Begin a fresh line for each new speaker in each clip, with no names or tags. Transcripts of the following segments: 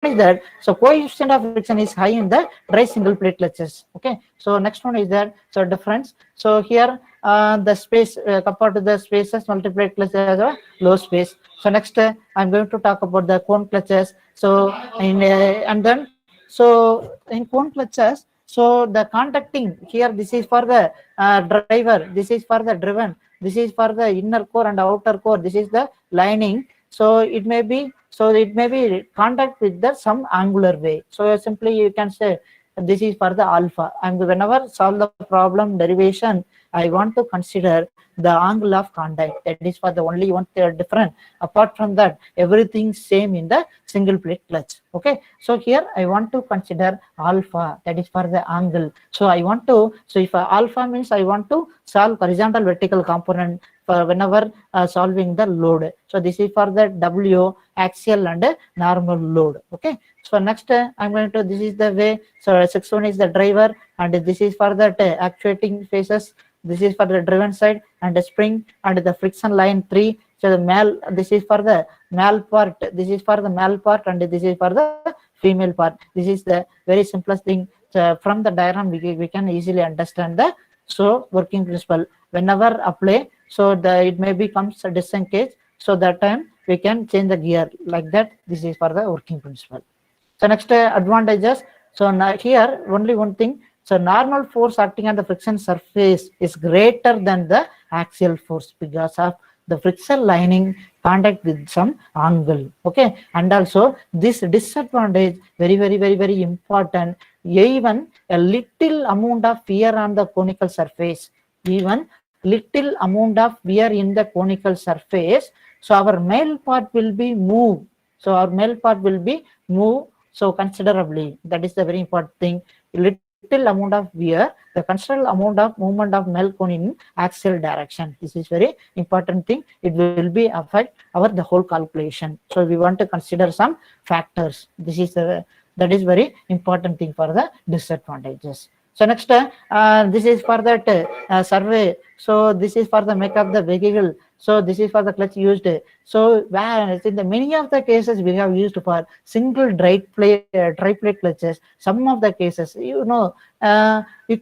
is that, so coefficient of friction is high in the dry single plate clutches. Okay, so next one is that, so difference. So here the space compared to the spaces multiplate clutch has a low space. So next I'm going to talk about the cone clutches. So in and then, so in cone clutches, so the contacting here, this is for the driver, this is for the driven, this is for the inner core and outer core, this is the lining. So it may be, so it may be contact with the some angular way. So simply you can say this is for the alpha. And whenever solve the problem derivation, I want to consider the angle of contact. That is for the only one different. Apart from that, everything same in the single plate clutch. Okay. So here I want to consider alpha. That is for the angle. So I want to. So if alpha means I want to solve horizontal vertical component for whenever solving the load. So this is for the W axial and normal load. Okay. So next I'm going to, this is the way. So 6 1 is the driver, and this is for the actuating phases. This is for the driven side, and the spring and the friction line 3. So the male, this is for the male part, this is for the male part, and this is for the female part. This is the very simplest thing. So from the diagram we can easily understand the so working principle. Whenever apply, so the it may becomes a disengage. So that time we can change the gear like that. This is for the working principle. So next advantages. So now here only one thing. So normal force acting on the friction surface is greater than the axial force because of the friction lining contact with some angle. Okay, and also this disadvantage very important. Even a little amount of wear on the conical surface, even little amount of wear in the conical surface. So our male part will be moved. So our male part will be moved so considerably. That is the very important thing. Little amount of wear, the considerable amount of movement of male cone in axial direction. This is very important thing. It will be affect our the whole calculation. So we want to consider some factors. This is that is very important thing for the disadvantages. So next, this is for that survey. So this is for the make of the vehicle. So this is for the clutch used. So where in the many of the cases we have used for single tri-plate clutches. Some of the cases, you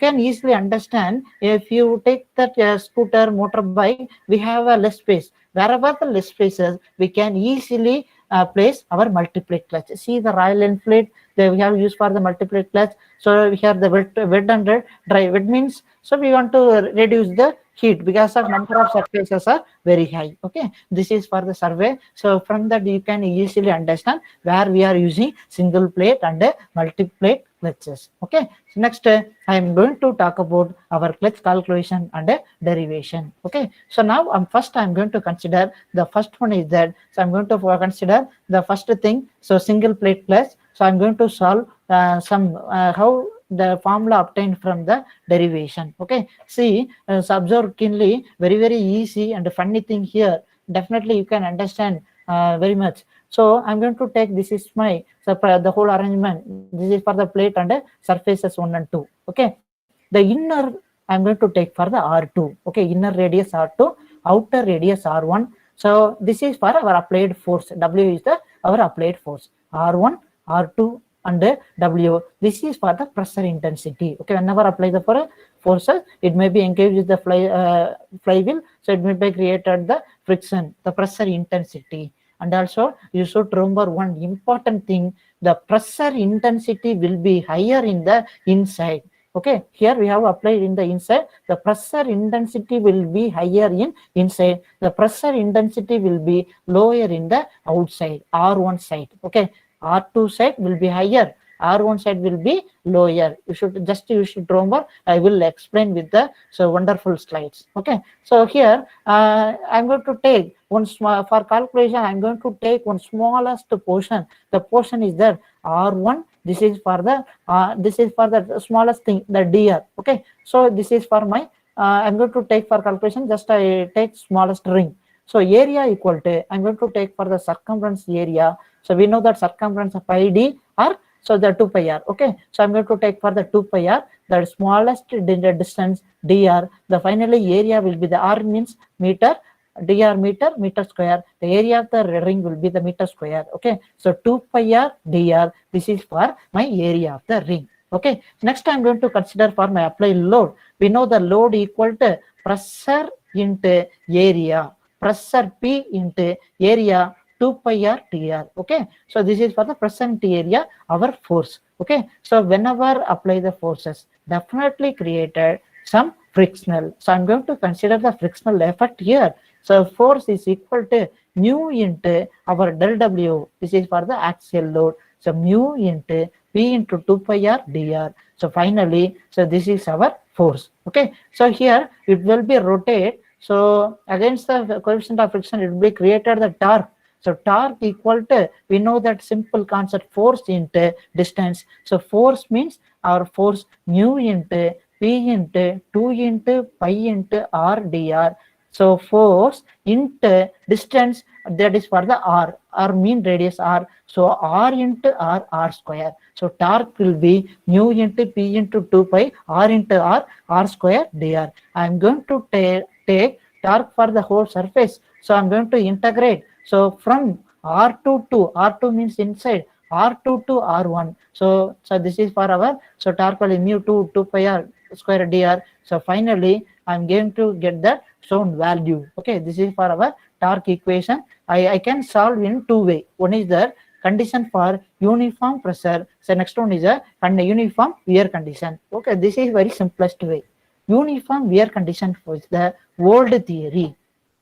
can easily understand if you take that scooter, motorbike, we have a less space. Wherever the less spaces, we can easily place our multi-plate clutch. See the Royal Enfield, we have used for the multi-plate clutch. So we have the wet and dry. Wet means, so we want to reduce the heat because of number of surfaces are very high. Okay, this is for the survey. So from that you can easily understand where we are using single plate and multi-plate clutches. Okay, so next I am going to talk about our clutch calculation and derivation. Okay, so now first I am going to consider the first one is that, so I am going to consider the first thing. So single plate clutch. So I'm going to solve some how the formula obtained from the derivation. Okay, see, so observe keenly, very easy and funny thing here. Definitely you can understand very much. So I'm going to take, this is my, so the whole arrangement. This is for the plate and surfaces 1 and 2. Okay, the inner I'm going to take for the R2. Okay, inner radius R2, outer radius R1. So this is for our applied force. W is the our applied force. R1, R2 and W. This is for the pressure intensity. Okay, whenever apply the forces, it may be engaged with the flywheel. So it may be created the friction, the pressure intensity. And also you should remember one important thing, the pressure intensity will be higher in the inside. Okay, here we have applied in the inside, the pressure intensity will be higher in inside, the pressure intensity will be lower in the outside, R1 side. Okay, R2 side will be higher, R1 side will be lower. You should remember. I will explain with the wonderful slides. Okay, so here I'm going to take one small, for calculation I'm going to take one smallest portion. The portion is there R1. This is for the smallest thing, the dr. Okay, so this is for my I'm going to take for calculation, just I take smallest ring. So area equal to, I'm going to take for the circumference area. So we know that circumference of pi d or so the 2 pi r. Okay, so I'm going to take for the 2 pi r, the smallest distance dr. The finally area will be the r means meter, dr meter square, the area of the ring will be the meter square. Okay, so 2 pi r dr, this is for my area of the ring. Okay, next I'm going to consider for my applied load. We know the load equal to pressure into area, pressure P into area 2 pi r dr. Okay, so this is for the pressure into area, our force. Okay, so whenever apply the forces, definitely created some frictional. So I'm going to consider the frictional effect here. So force is equal to mu into our del W. This is for the axial load. So mu into P into 2 pi r dr. So finally, so this is our force. Okay, so here it will be rotate. So against the coefficient of friction, it will be created the torque. So torque equal to, we know that simple concept, force into distance. So force means our force mu into P into 2 into pi into r dr. So force into distance, that is for the r mean radius r. So r into r square. So torque will be mu into P into 2 pi r into r square dr. I am going to take torque for the whole surface. So I am going to integrate. So from R2 to R2 means inside, R2 to R1. So this is for our, so torque value mu 2 pi r square dr. So finally I'm going to get that shown value. Okay, this is for our torque equation. I can solve in two way. One is the condition for uniform pressure. So next one is a uniform wear condition. Okay, this is very simplest way. Uniform wear condition is the old theory.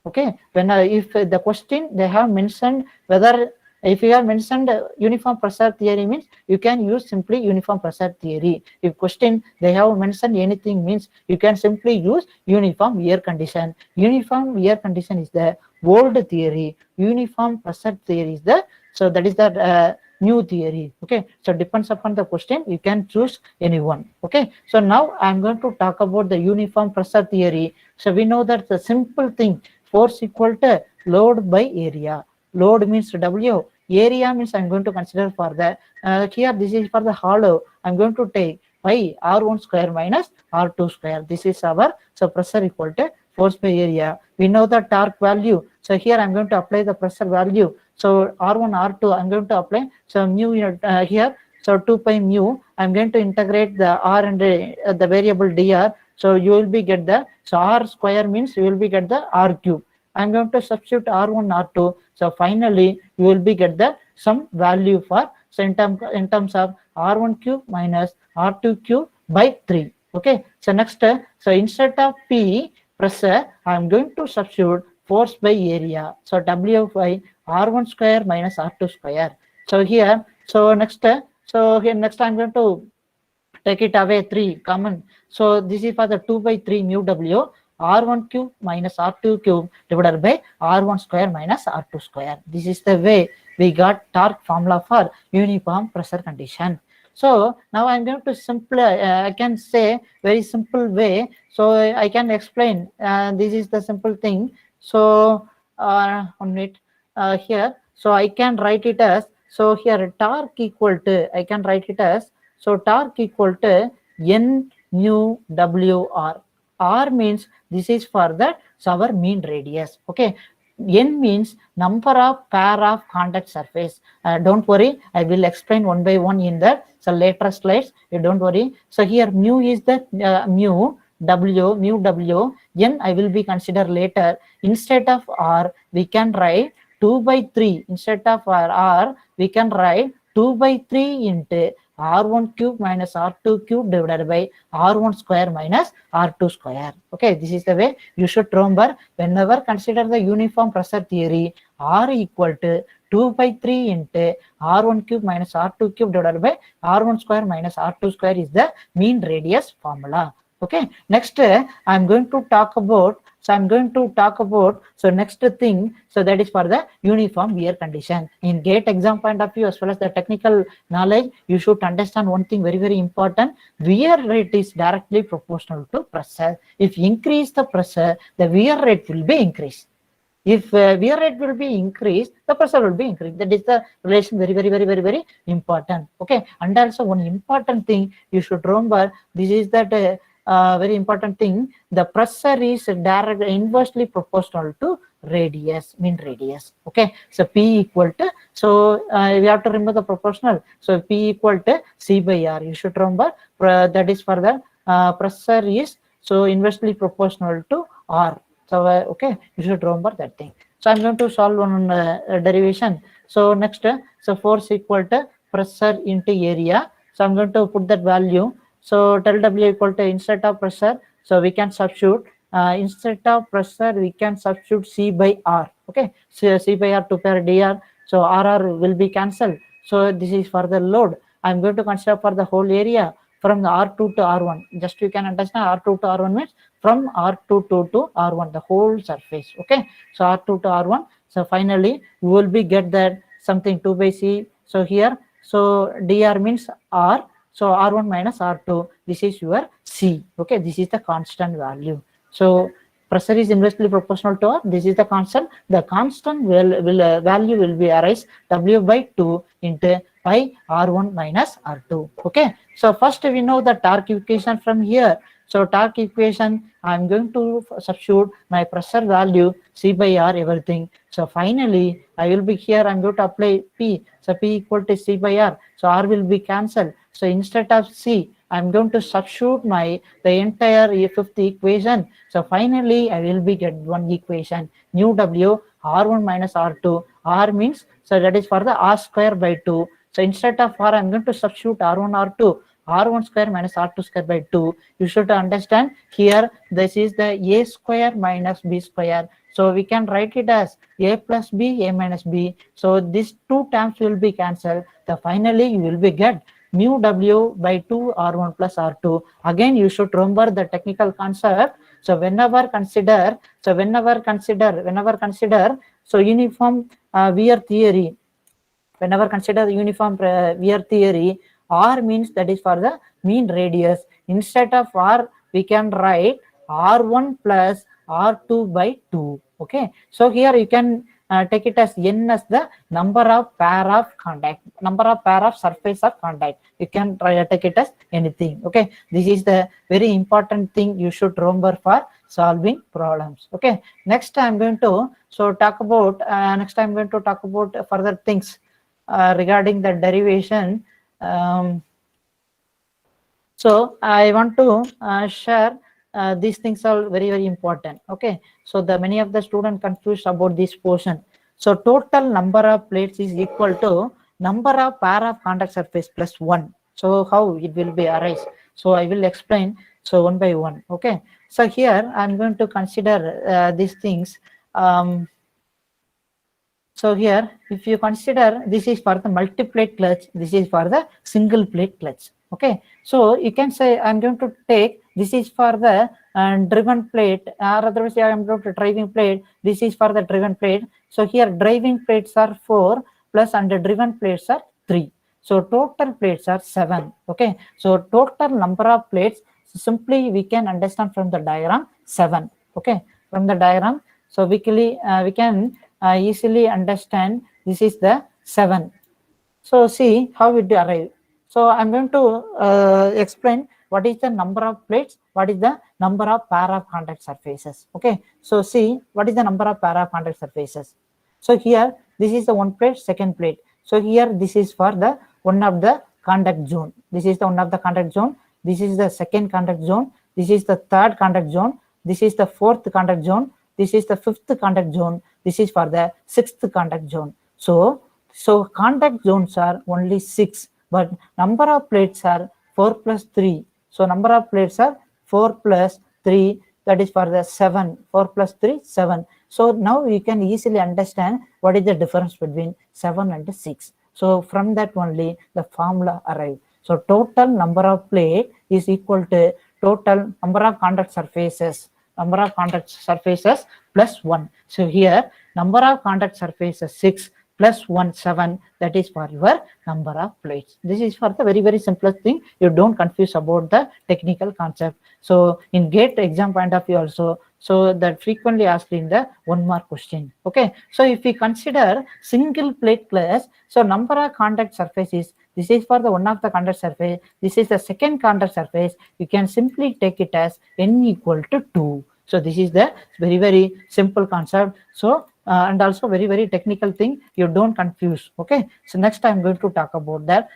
Okay, when if the question they have mentioned whether, if you have mentioned uniform pressure theory means you can use simply uniform pressure theory. If question they have mentioned anything means you can simply use uniform wear condition. Uniform wear condition is the old theory. Uniform pressure theory is the, so that is the new theory. Okay, so depends upon the question, you can choose any one. Okay, so now I'm going to talk about the uniform pressure theory. So we know that the simple thing, force equal to load by area. Load means W, area means I'm going to consider for the here this is for the hollow. I'm going to take pi r1 square minus r2 square. This is our, so pressure equal to force by area. We know the torque value. So here I'm going to apply the pressure value. So r1 r2 I'm going to apply, so mu here, so 2 pi mu, I'm going to integrate the r and the variable dr. So you will be get the, so r square means you will be get the r cube. I'm going to substitute r1 r2. So finally you will be get the some value for, so in terms of r1 cube minus r2 cube by 3. Okay, so next, so instead of P pressure, I'm going to substitute force by area. So W by r1 square minus r2 square. So here, so next, so here next I'm going to take it away 3 common. So this is for the 2 by 3 mu W, r1 cube minus r2 cube divided by r1 square minus r2 square. This is the way we got torque formula for uniform pressure condition. So now I'm going to I can say very simple way. So I can explain. This is the simple thing. So 1 minute here. So I can write it as, so here torque equal to, I can write it as, so torque equal to N mu W R. R means this is for that, so our mean radius. Okay, N means number of pair of contact surface. Don't worry, I will explain one by one in the, so later slides. You don't worry. So here mu is the mu W, N I will be consider later. Instead of R, we can write 2 by 3. Instead of R, we can write 2 by 3 into r1 cube minus r2 cube divided by r1 square minus r2 square. Okay, this is the way you should remember whenever consider the uniform pressure theory. R equal to 2 by 3 into r1 cube minus r2 cube divided by r1 square minus r2 square is the mean radius formula. Okay, next I'm going to talk about, so next thing, so that is for the uniform wear condition. In GATE exam point of view as well as the technical knowledge, you should understand one thing very, very important. Wear rate is directly proportional to pressure. If you increase the pressure, the wear rate will be increased. If wear rate will be increased, the pressure will be increased. That is the relation, very, very, very, very, very important. Okay, and also one important thing you should remember, this is that very important thing, the pressure is inversely proportional to radius, mean radius. Okay, so P equal to, so we have to remember the proportional. So P equal to C by R. You should remember that is for the pressure is so inversely proportional to R. So okay, you should remember that thing. So I'm going to solve one derivation. So next, so force equal to pressure into area. So I'm going to put that value. So tell W equal to instead of pressure, so we can substitute instead of pressure we can substitute C by R. Okay, so C by R 2 pi dr. So RR will be cancelled. So this is for the load. I'm going to consider for the whole area from the R2 to R1. Just you can understand R2 to R1 means from R2 to R1 the whole surface. Okay, so R2 to R1. So finally we will be get that something 2 by C. So here, so dr means R. So R1 minus R2. This is your C. Okay, this is the constant value. So pressure is inversely proportional to R. This is the constant. The constant value will be arise W by 2 into pi R1 minus R2. Okay. So first we know the torque equation from here. So torque equation, I'm going to substitute my pressure value C by R everything. So finally, I will be here. I'm going to apply P. So P equal to C by R. So R will be cancelled. So instead of C, I'm going to substitute the entire fifth equation. So finally, I will be get one equation. Nu W R1 minus R2. R means, so that is for the R square by 2. So instead of R, I'm going to substitute R1, R2. R1 square minus R2 square by 2. You should understand here, this is the A square minus B square. So we can write it as A plus B, A minus B. So these two terms will be cancelled. So finally, you will be get mu W by 2 R1 plus R2. Again, you should remember the technical concept. So whenever consider, so uniform wear theory, whenever consider the uniform wear theory, R means that is for the mean radius. Instead of R, we can write R1 plus R2 by 2. Okay, so here you can take it as N as the number of pair of contact, number of pair of surface of contact. You can take it as anything. Okay, this is the very important thing you should remember for solving problems. Okay, next I'm going to talk about further things regarding the derivation. So I want to share these things are very, very important. Okay, so the many of the students confused about this portion. So total number of plates is equal to number of pair of contact surface plus 1. So how it will be arise? So I will explain so one by one. Okay, so here I'm going to consider these things. So here, if you consider this is for the multi-plate clutch, this is for the single plate clutch. Okay, so you can say I'm going to take this is for the driven plate, or otherwise I'm going to driving plate. This is for the driven plate. So here driving plates are 4 plus and the driven plates are 3. So total plates are 7. Okay, so total number of plates simply we can understand from the diagram 7. Okay, from the diagram, so we can easily understand this is the 7. So see how it arrive. So I'm going to explain what is the number of plates, what is the number of pair of contact surfaces. Okay, so see what is the number of pair of contact surfaces. So here this is the one plate, second plate. So here this is for the one of the contact zone. This is the one of the contact zone. This is the second contact zone. This is the third contact zone. This is the fourth contact zone. This is the fifth contact zone. This is for the sixth contact zone. So contact zones are only 6, but number of plates are 4 plus 3. So number of plates are 4 plus 3, that is for the 7. 4 plus 3, 7. So now you can easily understand what is the difference between 7 and 6. So from that only the formula arrives. So total number of plate is equal to total number of contact surfaces. Number of contact surfaces plus 1. So here number of contact surfaces 6 plus 1 7, that is for your number of plates. This is for the very, very simplest thing. You don't confuse about the technical concept. So in GATE exam point of view also, so that frequently asked in the 1 mark question. Okay, so if we consider single plate class, so number of contact surfaces, this is for the one of the contact surface, this is the second contact surface, you can simply take it as n equal to 2. So this is the very simple concept. So and also very technical thing, you don't confuse. Okay, so next I'm going to talk about that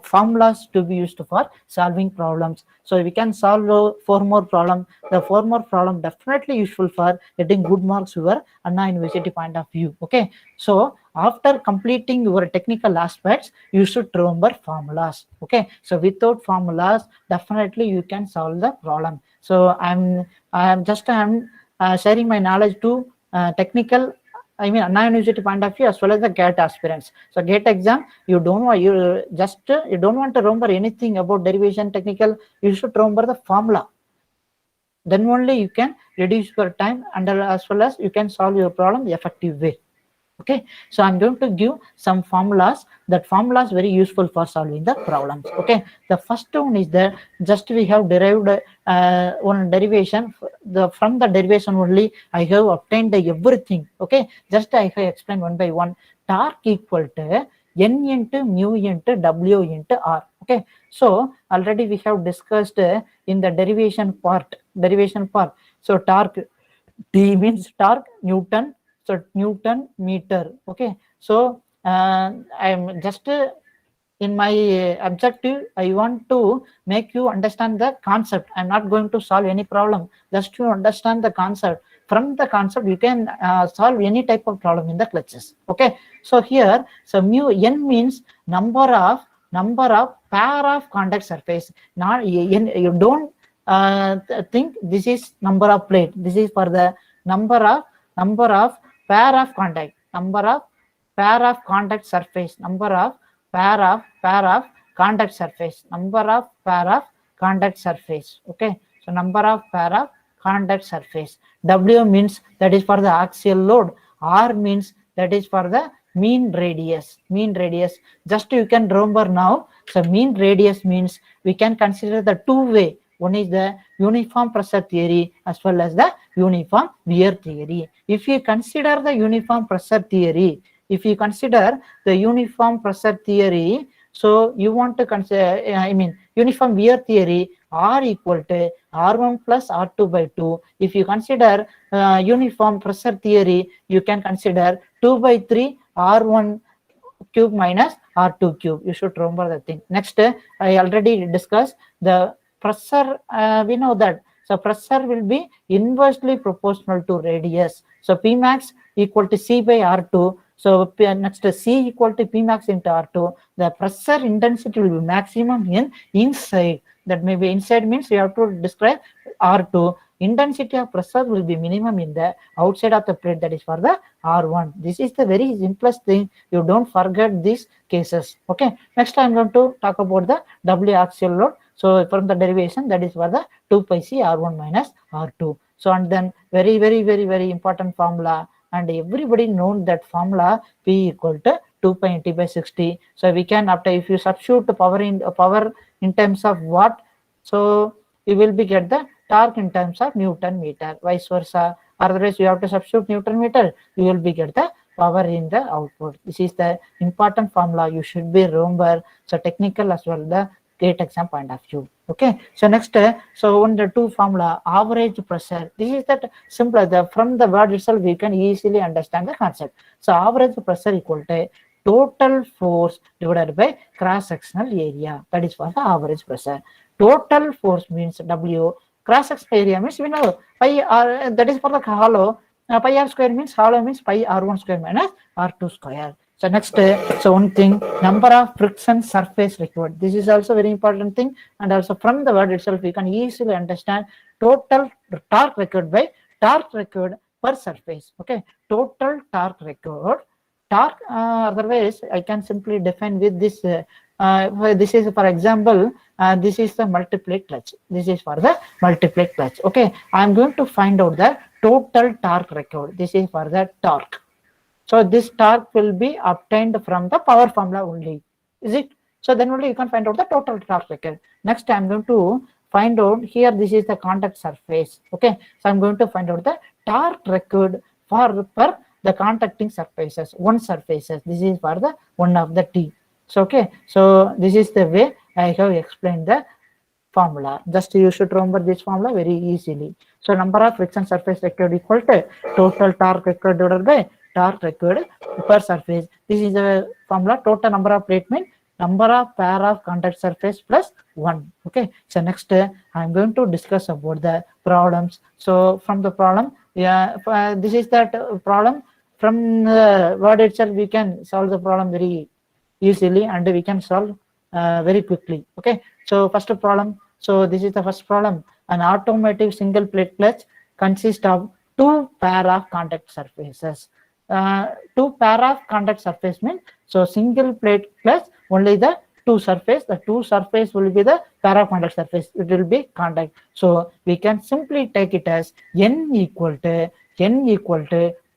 formulas to be used for solving problems. So we can solve 4 more problem. The 4 more problem definitely useful for getting good marks your Anna University point of view. Okay, so after completing your technical aspects, you should remember formulas. Okay, so without formulas definitely you can solve the problem. So I'm sharing my knowledge to technical, I mean, Anna University point of view as well as the GATE aspirants. So GATE exam, you don't want you don't want to remember anything about derivation technical. You should remember the formula. Then only you can reduce your time and as well as you can solve your problem the effective way. Okay, so I'm going to give some formulas. That formula is very useful for solving the problems. Okay, the first one is that just we have derived one derivation. From the derivation only I have obtained everything. Okay, just I have explained one by one. Torque equal to n into mu into w into r. Okay, so already we have discussed in the derivation part. So torque, T means torque, Newton, so Newton meter. Okay, so I'm just in my objective, I want to make you understand the concept. I'm not going to solve any problem, just to understand the concept. From the concept you can solve any type of problem in the clutches. Okay, so here, so mu n means number of pair of contact surface. Not you don't think this is number of plate. This is for the number of pair of contact, pair of contact surface, number of pair of contact surface, number of pair of contact surface. Okay, so number of pair of contact surface. W means that is for the axial load. R means that is for the mean radius. Just you can remember now. So mean radius means we can consider the two way. One is the uniform pressure theory as well as the uniform wear theory. If you consider the uniform pressure theory, so you want to consider, I mean, uniform wear theory, R equal to R1 plus R2 by 2. If you consider uniform pressure theory, you can consider 2 by 3 R1 cube minus R2 cube. You should remember the thing. Next, I already discussed the pressure. We know that. So pressure will be inversely proportional to radius. So P max equal to C by R2. So next, C equal to P max into R2. The pressure intensity will be maximum in inside. That may be inside means you have to describe R2. Intensity of pressure will be minimum in the outside of the plate, that is for the R1. This is the very simplest thing. You don't forget these cases. Okay. Next, I'm going to talk about the W axial load. So from the derivation, that is for the 2 pi c R1 minus R2. So and then very important formula, and everybody knows that formula P equal to 2 pi T by 60. So we can, after if you substitute the power in terms of watt, so you will be get the torque in terms of Newton meter, vice versa. Otherwise you have to substitute Newton meter, you will be get the power in the output. This is the important formula you should be remember. So technical as well the GATE exam point of view. Okay, so next, so on the two formula, average pressure. This is that simpler. From the word itself we can easily understand the concept. So average pressure equal to total force divided by cross sectional area. That is for the average pressure. Total force means W. Cross sectional area means we know pi r, that is for the hollow. Pi r square means hollow means pi r1 square minus r2 square. So next, so one thing, number of friction surface required. This is also very important thing, and also from the word itself we can easily understand total torque required by torque required per surface. Okay, total torque required. Torque, otherwise I can simply define with this. This is for example, this is the multiply clutch. This is for the multiply clutch. Okay, I am going to find out the total torque required. This is for the torque. So this torque will be obtained from the power formula only. Is it? So then only you can find out the total torque required. Next, I am going to find out here. This is the contact surface. Okay. So I'm going to find out the torque required for per the contacting surfaces. One surfaces. This is for the one of the T. So okay. So this is the way I have explained the formula. Just you should remember this formula very easily. So number of friction surface required equal to total torque required divided by torque required per surface. This is the formula. Total number of plate means number of pair of contact surface plus 1. Okay. So next I'm going to discuss about the problems. So from the problem, yeah, this is that problem. From the word itself, we can solve the problem very easily and we can solve very quickly. Okay. So first problem. So this is the first problem. An automotive single plate clutch consists of two pair of contact surfaces. Two pair of contact surface means, so single plate clutch only the two surface. The two surface will be the pair of contact surface. It will be contact. So we can simply take it as n equal to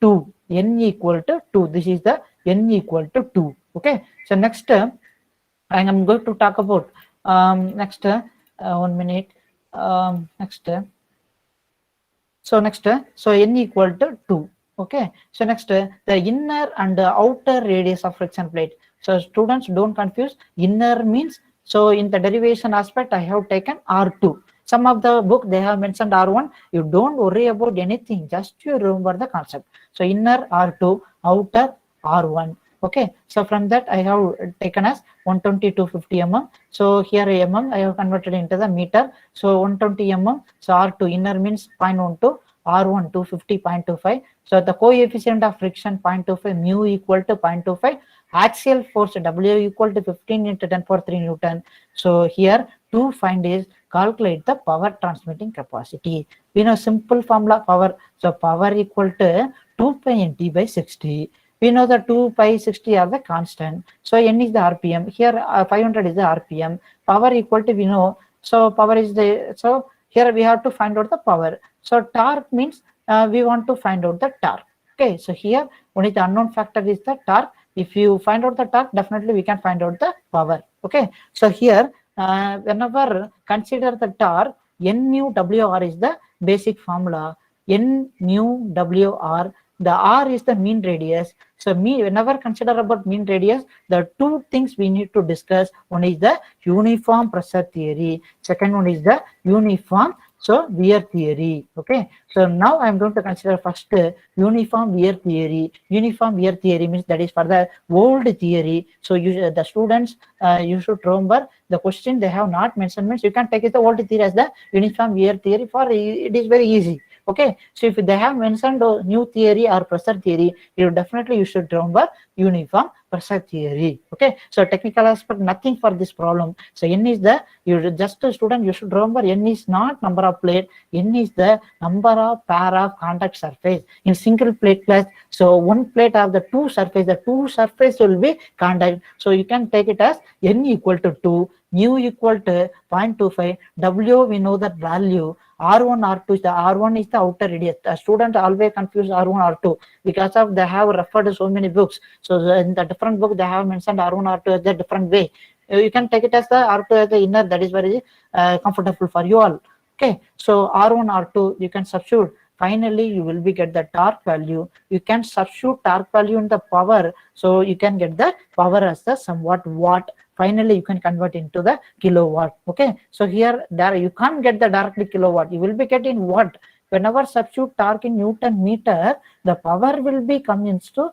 2. N equal to 2. This is the n equal to 2. Okay. So next I am going to talk about next 1 minute. Next so next so n equal to 2. Okay. So next the inner and outer radius of friction plate. So students, don't confuse. Inner means, so in the derivation aspect I have taken R2. Some of the book they have mentioned R1. You don't worry about anything, just you remember the concept. So inner R2, outer R1. Okay. So from that I have taken as 120 to 50 mm. So here mm I have converted into the meter. So 120 mm. So R2 inner means 0.12, R1 250.25. So the coefficient of friction 0.25, mu equal to 0.25. Axial force W equal to 15 into 10 power 3 Newton. So here to find is calculate the power transmitting capacity. We know simple formula power. So power equal to 2 pi nt by 60. We know the 2 pi 60 are the constant. So n is the RPM. Here 500 is the RPM. Power equal to, we know. So power is the, so here we have to find out the power. So torque means we want to find out the torque. Okay. So here only the unknown factor is the torque. If you find out the torque, definitely we can find out the power. Okay. So here whenever consider the torque, n mu WR is the basic formula. N mu WR, the R is the mean radius. So whenever consider about mean radius, the two things we need to discuss. One is the uniform pressure theory. Second one is the uniform wear theory. Okay. So now I'm going to consider first uniform wear theory. Uniform wear theory means that is for the old theory. So the students you should remember the question they have not mentioned means you can take it the old theory as the uniform wear theory. For it is very easy. Okay. So if they have mentioned new theory or pressure theory, you should remember uniform pressure theory. Okay. So technical aspect, nothing for this problem. So n is the, just a student, you should remember n is not number of plate, n is the number of pair of contact surface in single plate class. So one plate of the two surface will be contact. So you can take it as n equal to 2, mu equal to 0.25, W we know that value. R1, R2 is the, R1 is the outer radius. The student always confuse R1, R2 because of they have referred so many books. So in the different book they have mentioned R1, R2 as the different way. You can take it as the R2 as the inner. That is very comfortable for you all. Okay. So R1, R2 you can substitute. Finally, you will be get the torque value. You can substitute torque value in the power. So you can get the power as the somewhat watt. Finally, you can convert into the kilowatt. Okay. So here you can't get the directly kilowatt. You will be getting watt. Whenever substitute torque in Newton meter, the power will be coming to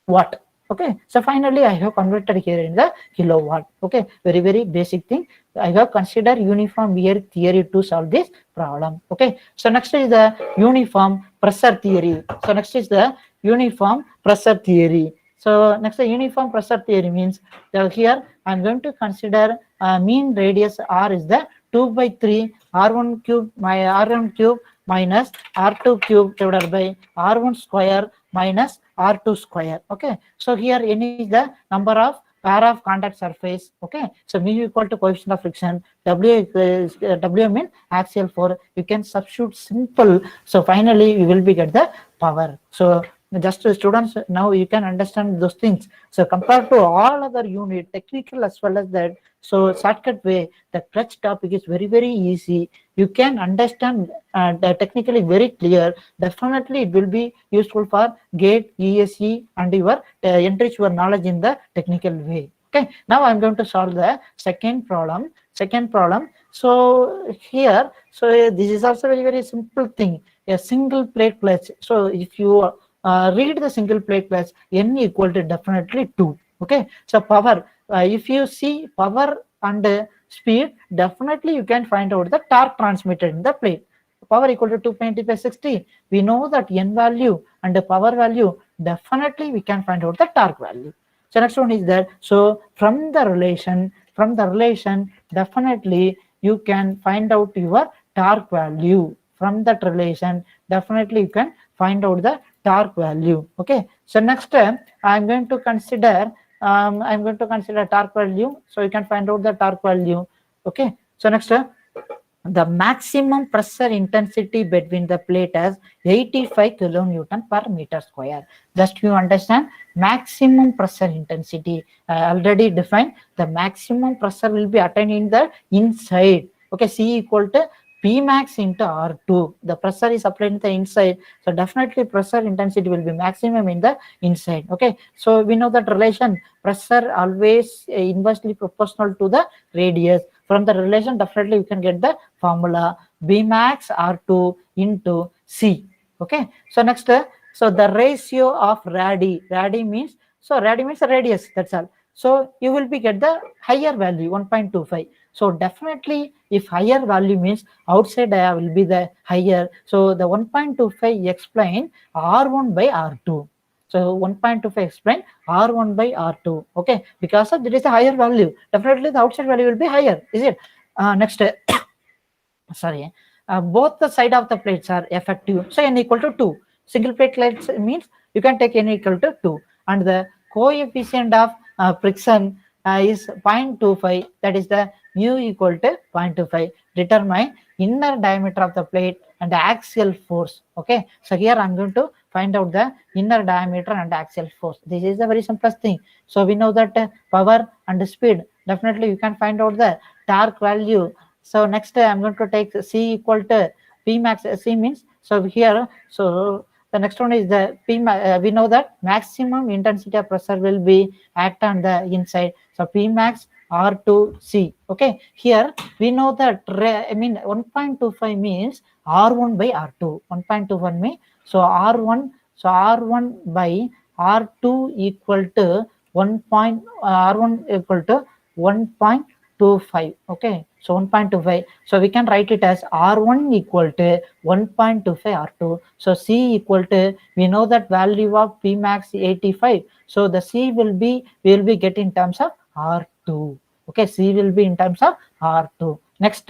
watt. Okay. So finally, I have converted here in the kilowatt. Okay. Very, very basic thing. I have considered uniform wear theory to solve this problem. Okay. So next is the uniform pressure theory. So next is the uniform pressure theory. So next, the uniform pressure theory means that here I'm going to consider mean radius R is the 2 by 3 R1 cube R1 cube minus R2 cube divided by R1 square minus R2 square. Okay. So here n is the number of pair of contact surface. Okay. So mu equal to coefficient of friction. W means axial force. You can substitute simple. So finally you will be get the power. So just students, now you can understand those things. So compared to all other unit, technical as well as that, so shortcut way, the clutch topic is very, very easy. You can understand technically very clear. Definitely it will be useful for GATE, ESE and your enrich your knowledge in the technical way. Okay. Now I'm going to solve the second problem. Second problem. So here, so this is also very simple thing. A single plate pledge. So if you read the single plate pledge, n equal to definitely 2. Okay. So power. If you see power and speed, definitely you can find out the torque transmitted in the plate. Power equal to 220 by 60. We know that n value and the power value. Definitely we can find out the torque value. So next one is that, so from the relation, definitely you can find out your torque value. From that relation, definitely you can find out the torque value. Okay. So next I'm going to consider torque value. So you can find out the torque value. Okay. So next the maximum pressure intensity between the plate is 85 kilonewton per meter square. Just you understand, maximum pressure intensity already defined. The maximum pressure will be attained in the inside. Okay, C equal to P max into R2. The pressure is applied in the inside, so definitely pressure intensity will be maximum in the inside. Okay, so we know that relation, pressure always inversely proportional to the radius. From the relation, definitely you can get the formula B max R2 into C. Okay, so next, so the ratio of radii means, so radii means the radius, that's all. So you will be get the higher value 1.25. So definitely if higher value means outside dia will be the higher. So the 1.25 explain R1 by R2. So 1.25 explain R1 by R2. Okay, because of there is a higher value, definitely the outside value will be higher, is it? Next, sorry, both the side of the plates are effective. So n equal to 2. Single plate plates means you can take n equal to 2. And the coefficient of friction is 0.25. That is the mu equal to 0.25. Determine inner diameter of the plate and the axial force. Okay. So here I'm going to find out the inner diameter and axial force. This is the very simplest thing. So we know that power and speed. Definitely you can find out the torque value. So next I'm going to take C equal to P max. C means, so here, so the next one is the P max. We know that maximum intensity of pressure will be act on the inside. So P max R2C. Okay, here we know that, I mean 1.25 means R1 by R2. 1.21 means, so R1, so R1 by R2 equal to 1. R1 equal to 1.25. Okay, so 1.25. So we can write it as R1 equal to 1.25 R2. So C equal to, we know that value of P max 85. So the C will be, we will be getting in terms of R2. Okay, C will be in terms of R2. Next,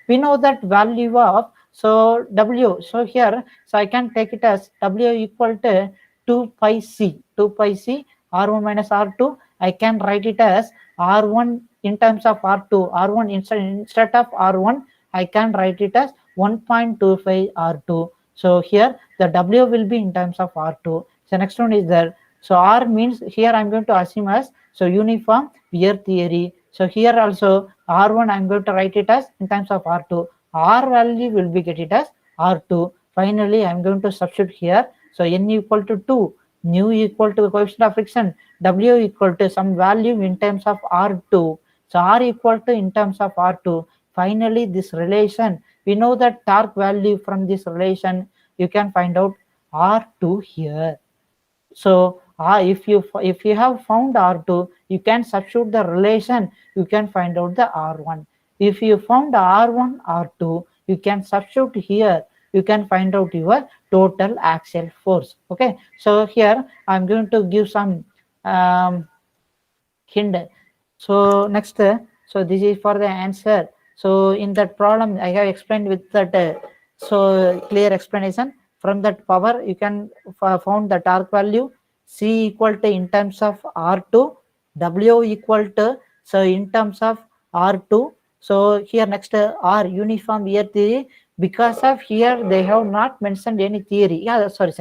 we know that value of, so W. So here, so I can take it as W equal to 2 pi C. 2 pi C R1 minus R2. I can write it as R1 in terms of R2. R1 instead of R1, I can write it as 1.25 R2. So here the W will be in terms of R2. So next one is there. So R means, here I'm going to assume as, so uniform wear theory. So here also R1 I'm going to write it as in terms of R2. R value will be get it as R2. Finally I'm going to substitute here. So N equal to 2, mu equal to coefficient of friction, W equal to some value in terms of R2. So R equal to in terms of R2. Finally, this relation, we know that torque value from this relation, you can find out R2 here. So if you have found R2, you can substitute the relation, you can find out the R1. If you found R1, R2, you can substitute here, you can find out your total axial force. Okay, so here I'm going to give some hint. So next, so this is for the answer. So in that problem I have explained with that so clear explanation. From that power you can found the torque value. C equal to in terms of R2, W equal to, so in terms of R2. So here next, R uniform wear theory, because of here they have not mentioned any theory. Yeah, sorry.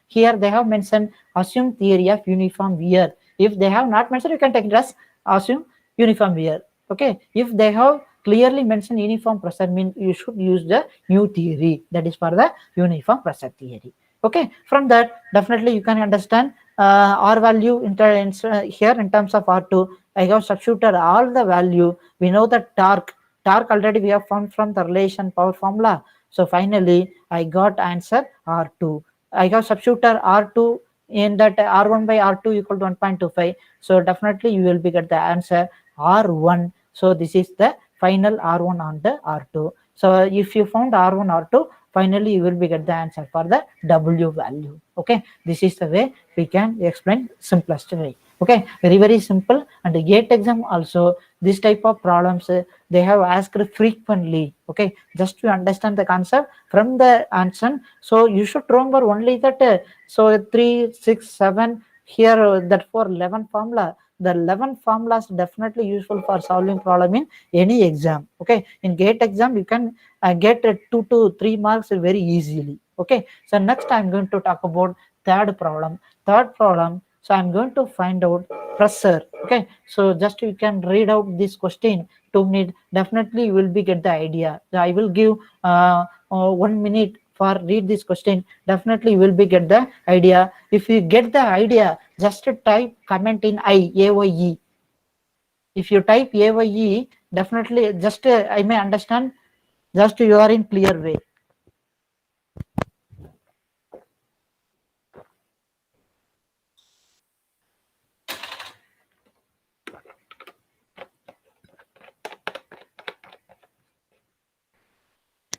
Here they have mentioned assume theory of uniform wear. If they have not mentioned, you can take it as assume uniform wear. Okay, if they have clearly mentioned uniform pressure, mean you should use the new theory, that is for the uniform pressure theory. Okay, from that definitely you can understand R value here in terms of R2. I have substituted all the value. We know the torque torque already we have found from the relation power formula. So finally, I got answer R2. I have substituted R2 in that R1 by R2 equal to 1.25. So definitely you will be get the answer R1. So this is the final R1 and the R2. So if you found R1, R2, finally you will be get the answer for the W value. Okay, this is the way we can explain simplest way. Okay, very simple. And the GATE exam also this type of problems they have asked frequently. Okay, just to understand the concept from the answer. So you should remember only that so 3, 6, 7 here that for 11 formula. The 11 formulas definitely useful for solving problem in any exam. Okay, in GATE exam you can get 2 to 3 marks very easily. Okay, so next I'm going to talk about third problem. So I'm going to find out pressure. Okay, so just you can read out this question 2 minutes. Definitely you will be get the idea. So I will give 1 minute for read this question. Definitely you will be get the idea. If you get the idea, just type comment in AYE. If you type AYE, definitely just I may understand. Just you are in clear way.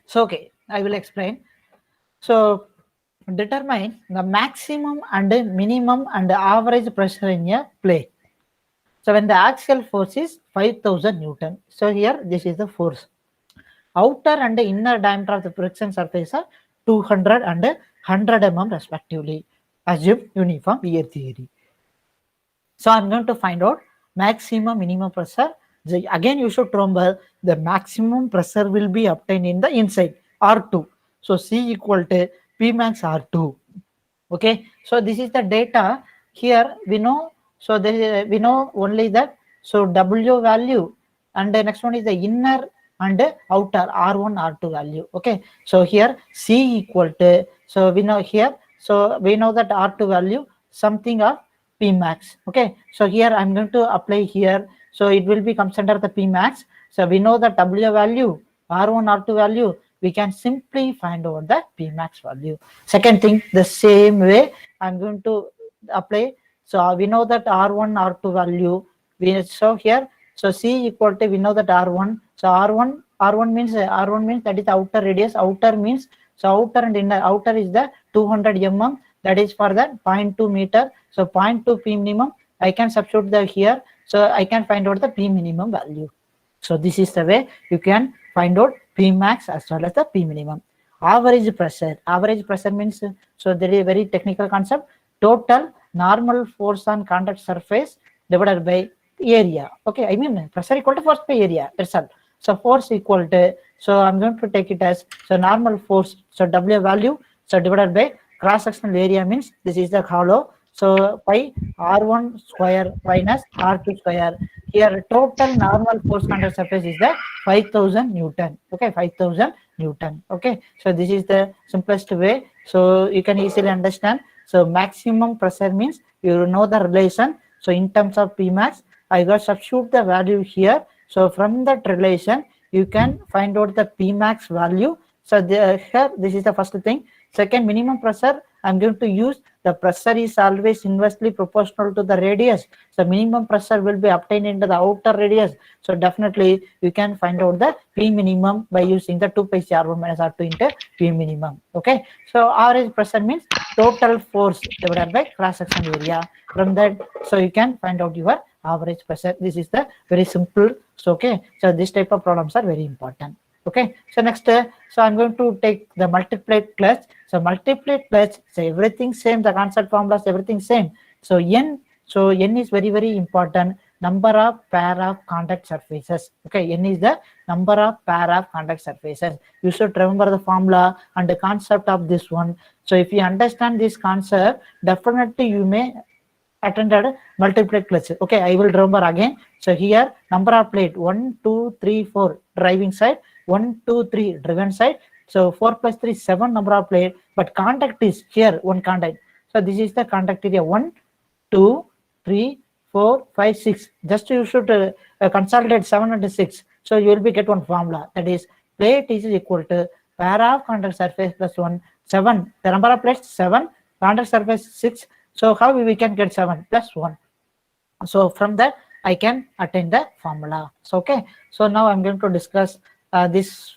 So okay, I will explain. So determine the maximum and minimum and average pressure in a plate. So when the axial force is 5000 Newton. So here this is the force. Outer and inner diameter of the friction surface are 200 and 100 mm respectively. Assume uniform wear theory. So I'm going to find out maximum minimum pressure. Again, you should remember the maximum pressure will be obtained in the inside R2. So C equal to P max R2. Okay, so this is the data here we know. So we know only that. So W value and the next one is the inner and outer R1 R2 value. Okay, so here C equal to, so we know here, so we know that R2 value something of P max. Okay, so here I'm going to apply here, so it will be comes under the P max. So we know the W value, R1 R2 value, we can simply find out the P max value. Second thing, the same way I'm going to apply. So we know that R1 R2 value, we so here, so C equal to, we know that R1, so R1 means that is the outer radius. Outer means, so outer and inner. Outer is the 200 mm, that is for the 0.2 meter. So 0.2 P minimum, I can substitute the here, so I can find out the P minimum value. So this is the way you can find out P max as well as the P minimum. Average pressure. Average pressure means, so there is a very technical concept. Total normal force on contact surface divided by area. Okay, I mean pressure equal to force by area. That's all. So force equal to, so I'm going to take it as, so normal force, so W value, so divided by cross sectional area means this is the hollow. So by R1 square minus R2 square. Here total normal force contact surface is the 5000 Newton. Okay, 5000 Newton. Okay, so this is the simplest way. So you can easily understand. So maximum pressure means you know the relation. So in terms of P max, I got substitute the value here. So from that relation, you can find out the P max value. So here, this is the first thing. Second, minimum pressure, I'm going to use the pressure is always inversely proportional to the radius. So minimum pressure will be obtained into the outer radius. So definitely you can find out the P minimum by using the 2 pi R1 minus R2 into P minimum. Okay. So average pressure means total force divided by cross section area. From that, so you can find out your average pressure. This is the very simple. So okay. So this type of problems are very important. Okay, so next, so I'm going to take the multiplied clutch. So multiplied clutch, so everything same, the concept formulas, everything same. So N is very important. Number of pair of contact surfaces. Okay, N is the number of pair of contact surfaces. You should remember the formula and the concept of this one. So if you understand this concept, definitely you may attended multiplied clutch. Okay, I will remember again. So here number of plate 1, 2, 3, 4 driving side, 1, 2, 3 driven side. So 4 plus 3 7 number of plate, but contact is here one contact. So this is the contact area 1, 2, 3, 4, 5, 6. Just you should consolidate 7 and 6. So you will be get one formula, that is plate is equal to pair of contact surface plus 1, 7. The number of plates 7, contact surface 6. So how we can get 7 plus 1? So from that I can attain the formula. So okay, so now I'm going to discuss this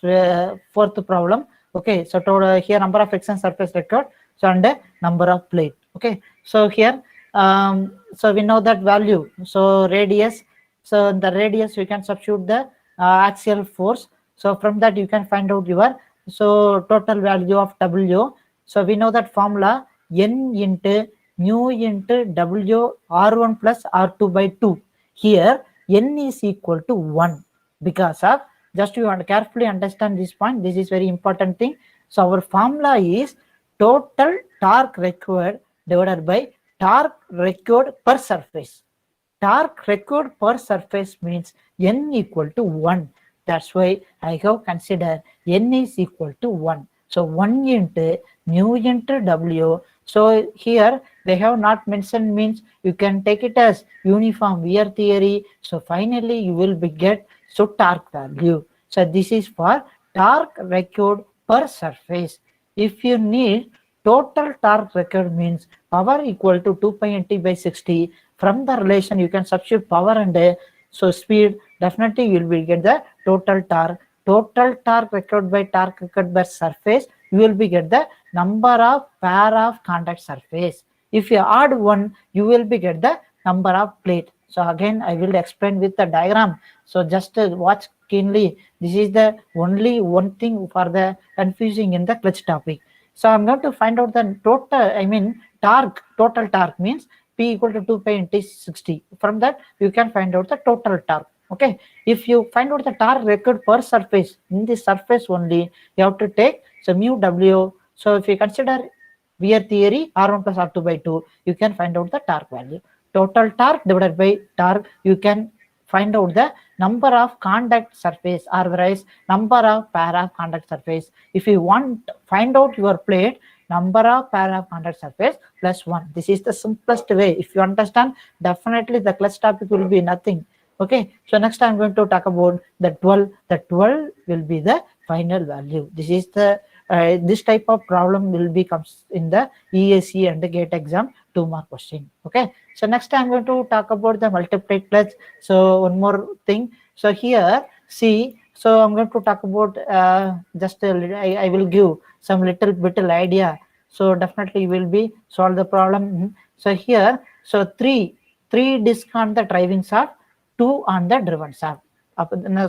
fourth problem. Okay, so to, here number of friction surface record, so and number of plate. Okay, so here so we know that value, so radius, so the radius you can substitute the axial force. So from that you can find out your so total value of W. So we know that formula N into mu into W R1 plus R2 by 2. Here N is equal to 1 because of, just you want to carefully understand this point, this is very important thing. So our formula is total torque required divided by torque required per surface. Torque required per surface means N equal to 1. That's why I have considered N is equal to 1. So 1 into mu into W. So here they have not mentioned, means you can take it as uniform wear theory. So finally you will be get so torque value. So this is for torque required per surface. If you need total torque required means power equal to 2 pi nt by 60. From the relation you can substitute power and so speed, definitely you will get the total torque. Total torque required by torque required by surface, you will be get the number of pair of contact surface. If you add 1, you will be get the number of plate. So again I will explain with the diagram. So just watch keenly. This is the only one thing for the confusing in the clutch topic. So I'm going to find out the total, I mean torque. Total torque means P equal to 2 pi into 60. From that you can find out the total torque. Okay, if you find out the torque record per surface, in this surface only you have to take so mu W. So if you consider wear theory R1 plus R2 by 2, you can find out the torque value. Total torque divided by torque, you can find out the number of contact surface, or otherwise number of pair of contact surface. If you want find out your plate, number of pair of contact surface plus 1. This is the simplest way. If you understand, definitely the clutch topic will be nothing. Okay, so next I'm going to talk about the 12. The 12 will be the final value. This is the this type of problem will be comes in the EAC and the GATE exam 2 mark question. Okay, so next I'm going to talk about the multiply clutch. So one more thing. So here see, so I'm going to talk about just I will give some little idea. So definitely you will be solve the problem. So here, so three disc on the driving shaft, 2 on the driven shaft.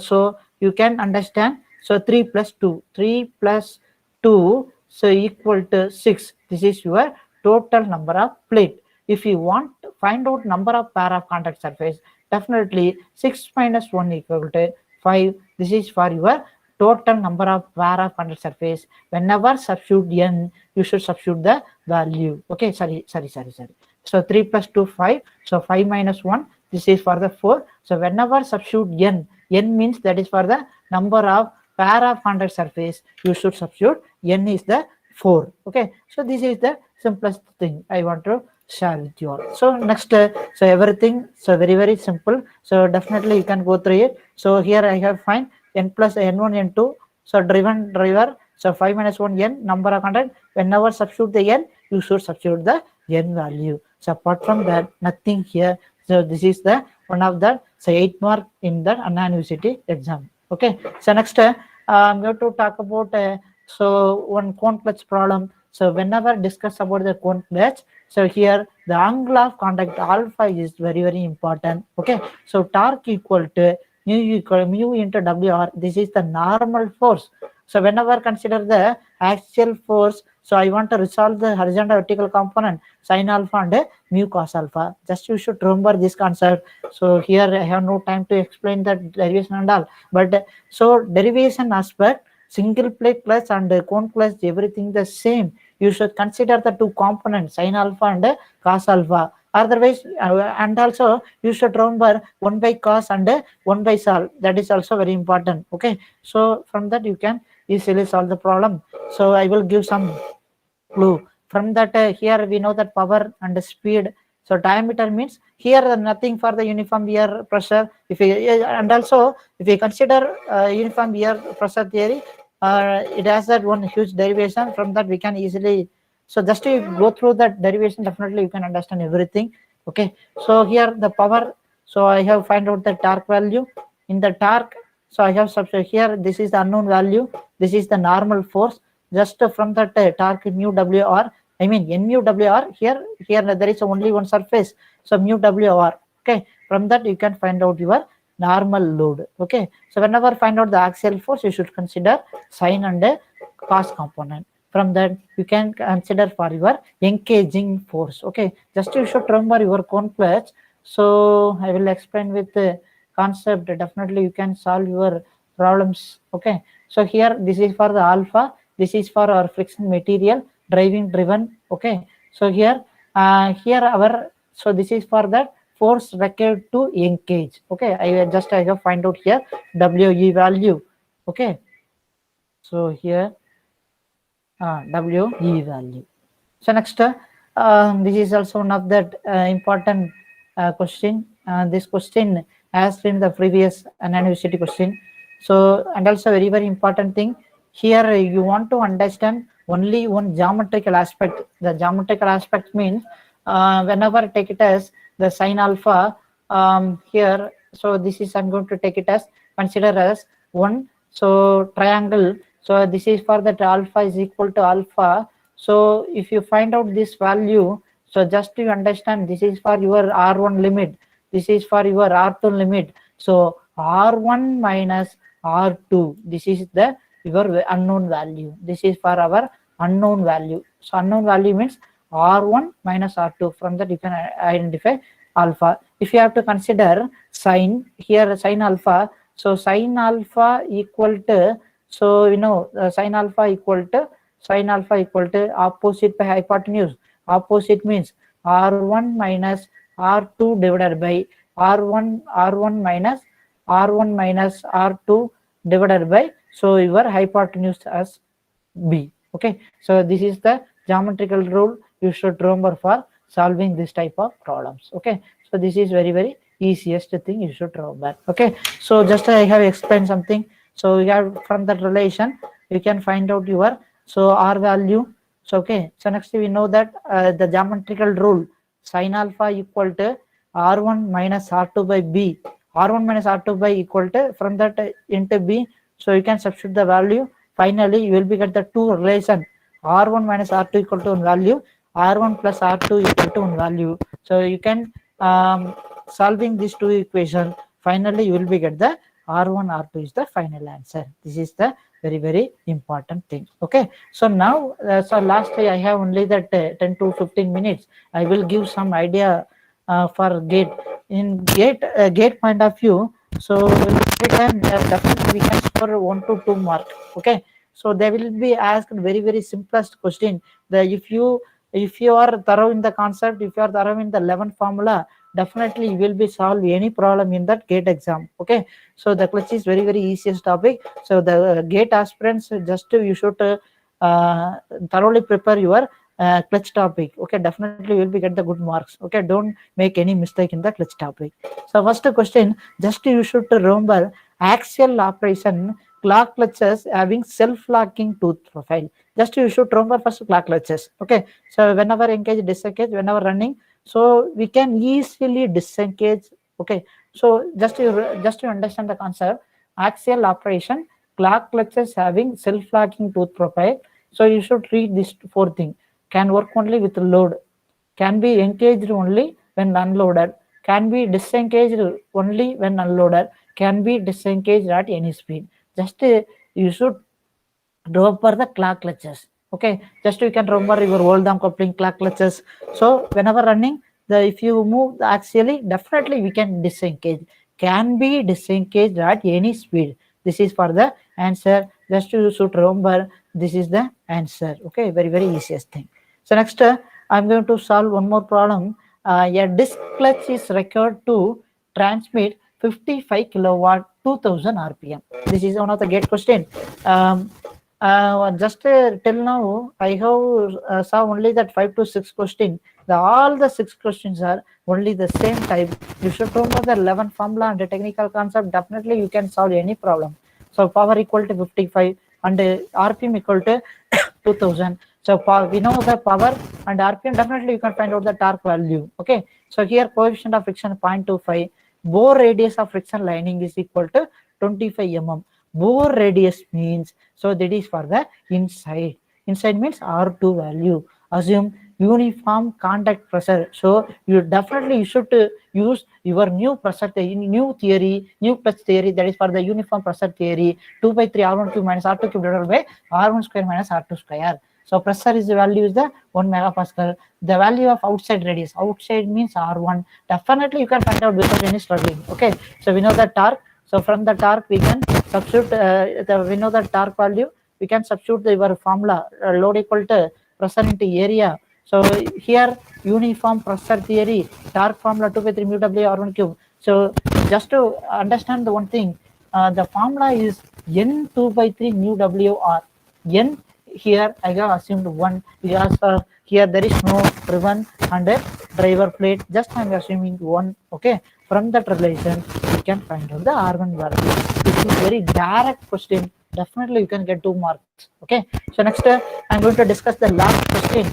So you can understand. So 3 plus 2, 3 plus 2, so equal to 6. This is your total number of plate. If you want to find out number of pair of contact surface, definitely 6 minus 1 equal to 5. This is for your total number of pair of contact surface. Whenever substitute n, you should substitute the value. Okay, sorry. So 3 plus 2, 5. So 5 minus 1, this is for the 4. So whenever substitute n means that is for the number of pair of contact surface, you should substitute n is the 4. Okay, so this is the simplest thing I want to share with you all. So next, so everything, so very simple. So definitely you can go through it. So here I have find n plus n1 n2. So driver. So 5 minus 1 n number of contact. Whenever substitute the n, you should substitute the n value. So apart from that, nothing here. So this is the one of the 8 mark in the Anna University exam. Okay, so next I'm going to talk about so one cone clutch problem. So whenever discuss about the cone clutch, so here the angle of contact alpha is very important. Okay, so torque equal to mu into WR. This is the normal force. So whenever consider the axial force, so I want to resolve the horizontal vertical component sin alpha and mu cos alpha. Just you should remember this concept. So here I have no time to explain that derivation and all. But so derivation aspect, single plate clutch and cone clutch, everything the same. You should consider the two components sin alpha and cos alpha. Otherwise, and also you should remember 1 by cos and 1 by sol. That is also very important. Okay, so from that you can easily solve the problem. So I will give some clue. From that here we know that power and speed. So diameter means here nothing for the uniform air pressure. If we, and also if we consider uniform air pressure theory, it has that one huge derivation. From that we can easily, so just to go through that derivation, definitely you can understand everything. Okay, so here the power, so I have find out the torque value. In the torque, so I have substitute here, this is the unknown value, this is the normal force. Just from that torque mu wr, I mean n mu wr, here there is only one surface, so mu wr. Okay, from that you can find out your normal load. Okay, so whenever find out the axial force, you should consider sine and cos component. From that you can consider for your engaging force. Okay, just you should remember your cone clutch. So I will explain with the concept. Definitely you can solve your problems. Okay, so here this is for the alpha, this is for our friction material driving driven. Okay, so here here our, so this is for that force required to engage. Okay, I have find out here we value. Okay, so here we value. So next, this is also one of that important question. This question has been the previous university question. So, and also very important thing here, you want to understand only one geometrical aspect. The geometrical aspect means whenever take it as the sine alpha here. So this is, I'm going to take it as, consider as one. So triangle. So this is for that alpha is equal to alpha. So if you find out this value, so just to understand, this is for your R1 limit, this is for your R2 limit. So R1 minus R2, this is the your unknown value. This is for our unknown value. So unknown value means R1 minus R2. From that you can identify alpha. If you have to consider sine, here sine alpha, so sine alpha equal to, so you know sine alpha equal to opposite by hypotenuse. Opposite means R1 minus R2 divided by R1 minus R2 divided by, so your hypotenuse as B. Okay, so this is the geometrical rule you should remember for solving this type of problems. Okay, so this is very easiest thing you should remember. Okay, so just I have explained something. So you have, from that relation you can find out your, so R value. So okay, so next we know that the geometrical rule sine alpha equal to R1 minus R2 by B. R1 minus R2 by equal to, from that into B. So you can substitute the value. Finally you will be get the two relation, R1 minus R2 equal to one value, R1 plus R2 equal to one value. So you can solving these two equations, finally you will be get the R1 R2 is the final answer. This is the very important thing. Okay, so now so lastly I have only that 10 to 15 minutes. I will give some idea for gate. In gate point of view, so every time definitely we can score 1 to 2 mark. Okay, so they will be asked very simplest question. The if you are thorough in the concept, if you are thorough in the 11 formula, definitely you will be solve any problem in that gate exam. Okay, so the clutch is very easiest topic. So the gate aspirants, just you should thoroughly prepare your clutch topic. Okay, definitely you will be get the good marks. Okay, don't make any mistake in the clutch topic. So first question, just you should remember axial operation clock clutches having self-locking tooth profile. Just you should remember first clock clutches. Okay, so whenever engage, disengage, whenever running, so we can easily disengage. Okay, so just you understand the concept, axial operation clock clutches having self-locking tooth profile. So you should read this four thing. Can work only with load, can be engaged only when unloaded, can be disengaged only when unloaded, can be disengaged at any speed. Just you should remember the clock clutches. Okay, just you can remember your old arm coupling clock clutches. So whenever running, the if you move axially, definitely we can disengage, can be disengaged at any speed. This is for the answer. Just you should remember this is the answer. Okay, very easiest thing. So next I'm going to solve one more problem. A disk clutch is required to transmit 55 kilowatt 2000 rpm. This is one of the gate question. Just till now I have saw only that 5 to 6 question all the 6 questions are only the same type. You should remember the 11 formula and the technical concept. Definitely you can solve any problem. So power equal to 55 and RPM equal to 2000. So we know the power and RPM. Definitely you can find out the torque value. Okay. So here coefficient of friction 0.25. Bore radius of friction lining is equal to 25 mm. Bore radius means, so that is for the inside. Inside means R2 value. Assume uniform contact pressure. So you definitely you should use your new pressure new theory, new plus theory, that is for the uniform pressure theory. 2 by 3 R1 cube minus R2 cube divided by R1 square minus R2 square. So pressure is the value is the 1 megapascal. The value of outside radius, outside means R1. Definitely you can find out without any struggling. Okay. So we know the torque. So from the torque we can substitute we know the torque value. We can substitute your formula load equal to pressure into area. So here uniform pressure theory, torque formula 2 by 3 mu W R1 cube. So just to understand the one thing, the formula is N 2 by 3 mu W R. N here I have assumed 1 because here there is no driven and driver plate. Just I am assuming 1. Okay. From that relation, you can find out the R1 value. This is very direct question. Definitely you can get 2 marks. Okay. So next I'm going to discuss the last question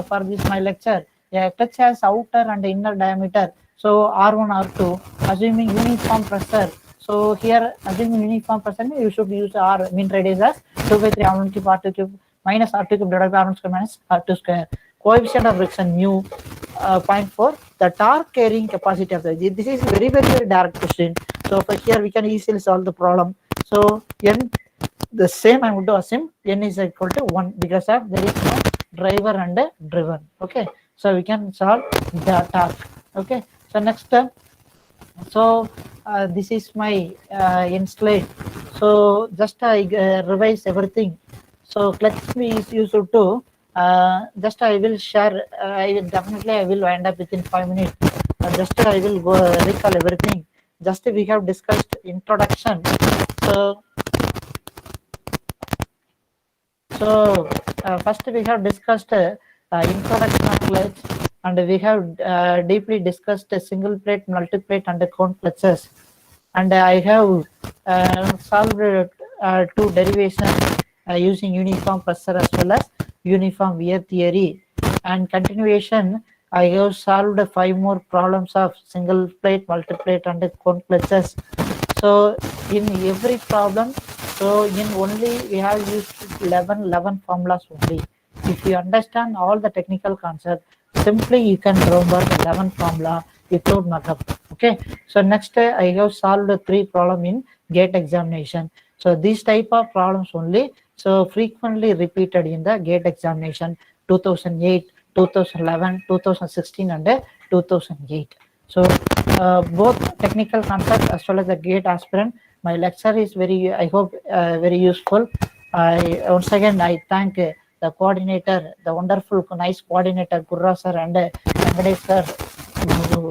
for this my lecture. A clutch has outer and inner diameter. So R1, R2, assuming uniform pressure. So here assuming uniform pressure, you should use R mean radius as 2 by 3 R1 cube R2 cube minus R2 cube divided by R1 square minus R2 square. Coefficient of friction mu 0.4. The torque carrying capacity of the, this is very direct question. So for here we can easily solve the problem. So N the same I would assume N is equal to 1 because of there is no driver and driven. Okay. So we can solve the torque. Okay. So next so this is my end slide. So just I revise everything. So clutch is used to just I will share. I will definitely I will wind up within 5 minutes. Just I will go recall everything. Just we have discussed introduction. So first we have discussed introduction of clutch, and we have deeply discussed single plate, multi plate, and cone clutches. And I have solved 2 derivations using uniform pressure as well as uniform wear theory. And continuation, I have solved 5 more problems of single plate, multi plate, and cone clutches. So in every problem, so in only we have used 11 formulas only. If you understand all the technical concept, simply you can remember 11 formula without markup. Okay. So next I have solved 3 problem in GATE examination. So these type of problems only so frequently repeated in the GATE examination 2008, 2011, 2016, and 2008. So both technical concept as well as the GATE aspirant. My lecture is very, I hope, very useful. Once again, I thank the coordinator, the wonderful, nice coordinator, Gurra sir and Venkade sir,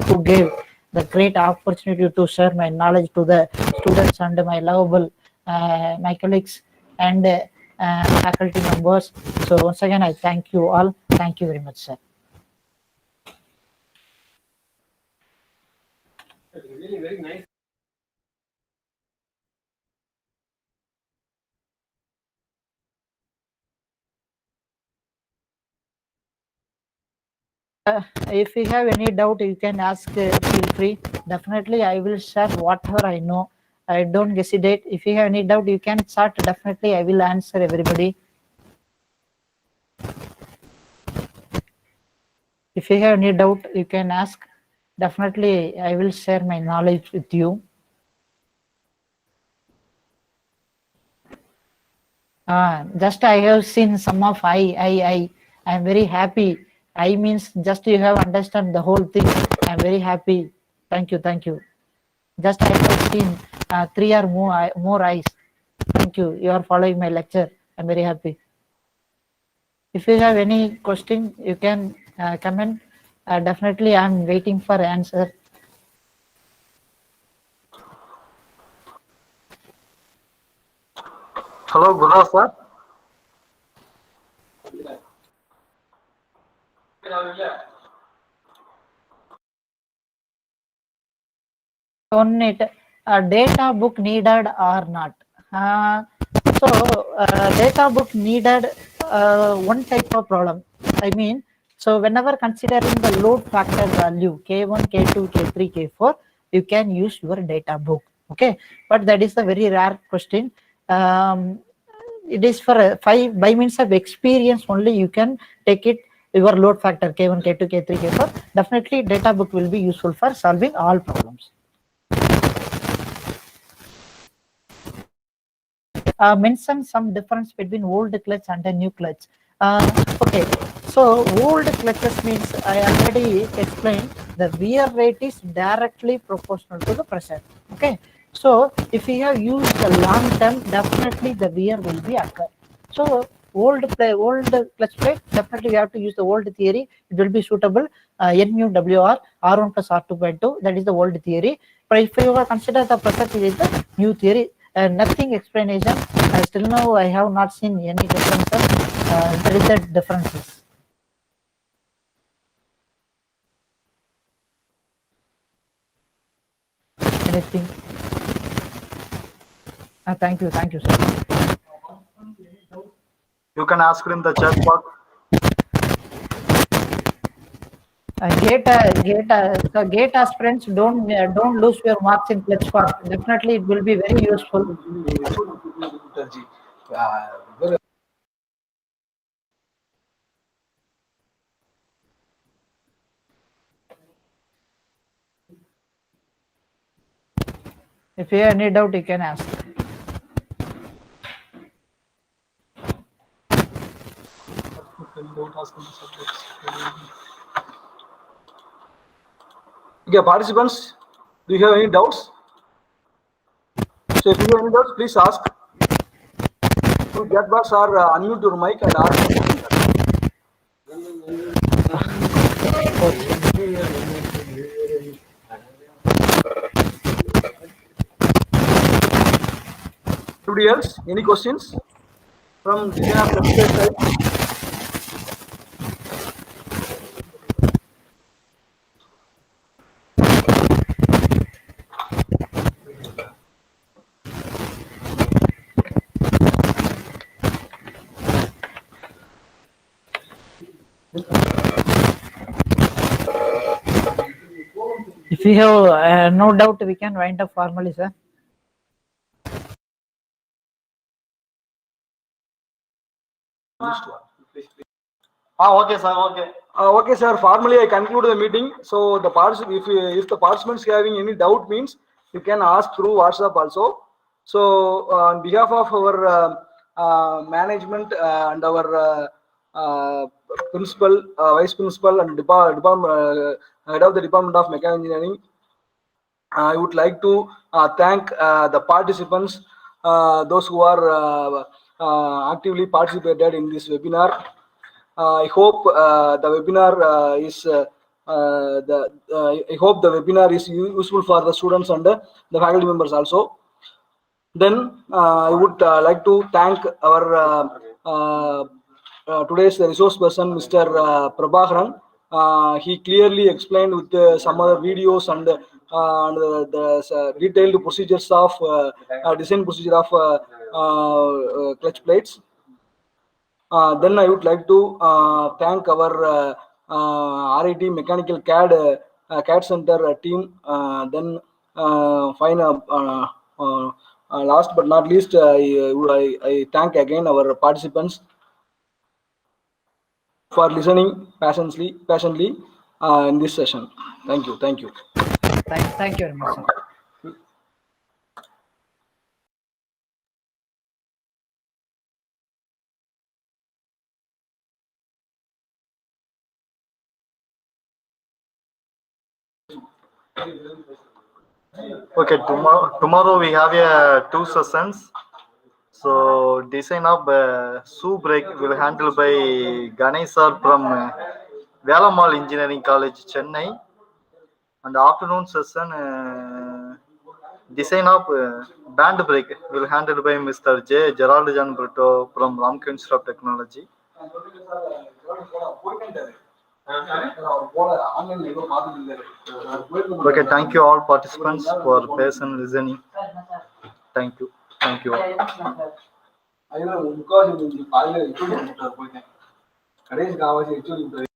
who gave the great opportunity to share my knowledge to the students and my lovable my colleagues and faculty members. So once again, I thank you all. Thank you very much, sir.
Really very nice.
If you have any doubt, you can ask. Feel free. Definitely, I will share whatever I know. I don't hesitate. If you have any doubt, you can chat. Definitely, I will answer everybody. If you have any doubt, you can ask. Definitely, I will share my knowledge with you. Just I have seen some of I am very happy. I means just you have understand the whole thing. I am very happy. Thank you, thank you. Just I have seen 3 or more eyes. Thank you. You are following my lecture. I'm very happy. If you have any question, you can comment. Definitely, I'm waiting for answer.
Hello, Gurra sir.
on it, data book needed or not. So data book needed, one type of problem. I mean, so whenever considering the load factor value K1, K2, K3, K4, you can use your data book. Okay, but that is a very rare question. It is for by means of experience only you can take it your load factor K1, K2, K3, K4. Definitely data book will be useful for solving all problems. Mention some difference between old clutch and a new clutch. Okay, so old clutches means I already explained the wear rate is directly proportional to the pressure. Okay, so if you have used the long term, definitely the wear will be occur. So old clutch plate, definitely we have to use the old theory. It will be suitable. NUWR R1 plus R2 by 2, that is the old theory. But if you consider the pressure theory is the new theory, nothing explanation. Still now I have not seen any differences. There is the differences. Anything? Thank you, sir.
You can ask in the chat box.
Gate aspirants, don't lose your marks in clutch part. Definitely, it will be very useful. If you have any doubt, you can ask.
Okay, participants, do you have any doubts? So if you have any doubts, please ask. To chat box or unmute your mic and ask. Anybody else? Any questions from design of website side?
If you have no doubt, we can wind up formally, sir.
Okay, sir. Okay. Okay, sir. Formally, I conclude the meeting. So the if the participants having any doubt means you can ask through WhatsApp also. So on behalf of our management and our principal, vice principal, and department head of the Department of Mechanical Engineering, I would like to thank the participants, those who are actively participated in this webinar. I hope the webinar I hope the webinar is useful for the students and the faculty members also. Then I would like to thank our today's resource person, Mr. Prabhakaran. He clearly explained with some other videos and the detailed procedures of design procedure of clutch plates. Then I would like to thank our RIT Mechanical CAD Center team. Then last but not least, I thank again our participants for listening patiently in this session. Thank you.
Thank you very much, sir.
Okay, tomorrow we have two sessions. So design of shoe brake will handled by Ganesh sir from Velamal Engineering College, Chennai. And afternoon session design of band brake will handled by Mr. J. Geraldijan Brito from Ramco Institute of Technology. Okay, thank you all participants for patient listening. Thank you. Thank you all.
முக்காவாசி பாதியில போயிட்டேன் கடைசி காவாசி